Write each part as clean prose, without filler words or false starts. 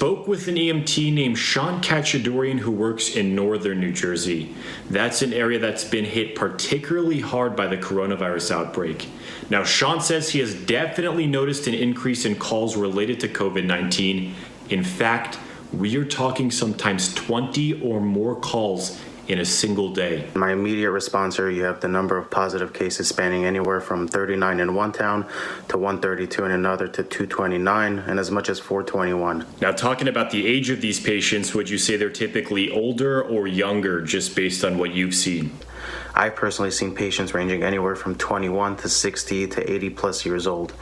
spoke with an EMT named Sean Cachadorian who works in northern New Jersey. That's an area that's been hit particularly hard by the coronavirus outbreak. Now, Sean says he has definitely noticed an increase in calls related to COVID-19. In fact, we are talking sometimes 20 or more calls in a single day. My immediate response here, you have the number of positive cases spanning anywhere from 39 in one town to 132 in another to 229 and as much as 421. Now, talking about the age of these patients, would you say they're typically older or younger, just based on what you've seen? I've personally seen patients ranging anywhere from 21 to 60 to 80 plus years old.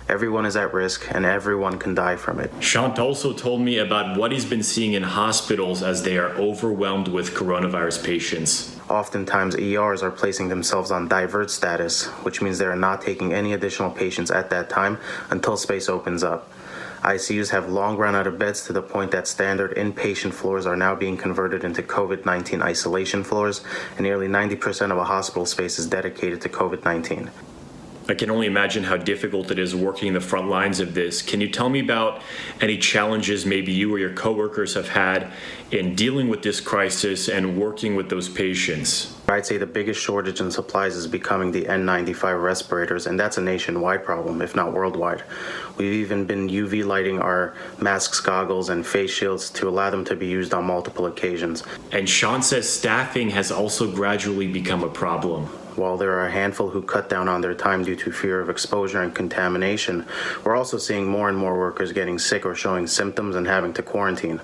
Everyone is at risk and everyone can die from it. Shant also told me about what he's been seeing in hospitals as they are overwhelmed with coronavirus patients. Oftentimes, ERs are placing themselves on divert status, which means they are not taking any additional patients at that time until space opens up. ICUs have long run out of beds to the point that standard inpatient floors are now being converted into COVID-19 isolation floors, and nearly 90% of a hospital space is dedicated to COVID-19. I can only imagine how difficult it is working the front lines of this. Can you tell me about any challenges maybe you or your coworkers have had in dealing with this crisis and working with those patients? I'd say the biggest shortage in supplies is becoming the N95 respirators, and that's a nationwide problem, if not worldwide. We've even been UV lighting our masks, goggles, and face shields to allow them to be used on multiple occasions. And Sean says staffing has also gradually become a problem. While there are a handful who cut down on their time due to fear of exposure and contamination, we're also seeing more and more workers getting sick or showing symptoms and having to quarantine.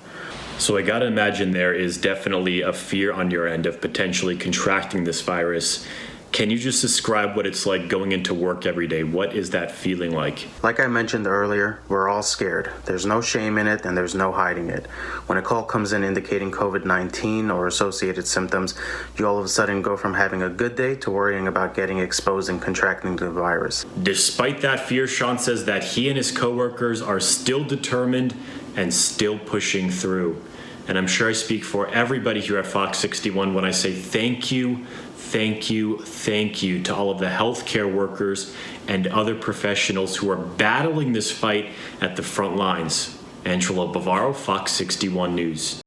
So I gotta imagine there is definitely a fear on your end of potentially contracting this virus. Can you just describe what it's like going into work every day? What is that feeling like? Like I mentioned earlier, we're all scared. There's no shame in it and there's no hiding it. When a call comes in indicating COVID-19 or associated symptoms, you all of a sudden go from having a good day to worrying about getting exposed and contracting the virus. Despite that fear, Sean says that he and his coworkers are still determined and still pushing through. And I'm sure I speak for everybody here at Fox 61 when I say thank you to all of the healthcare workers and other professionals who are battling this fight at the front lines. Angelo Bavaro, Fox 61 News.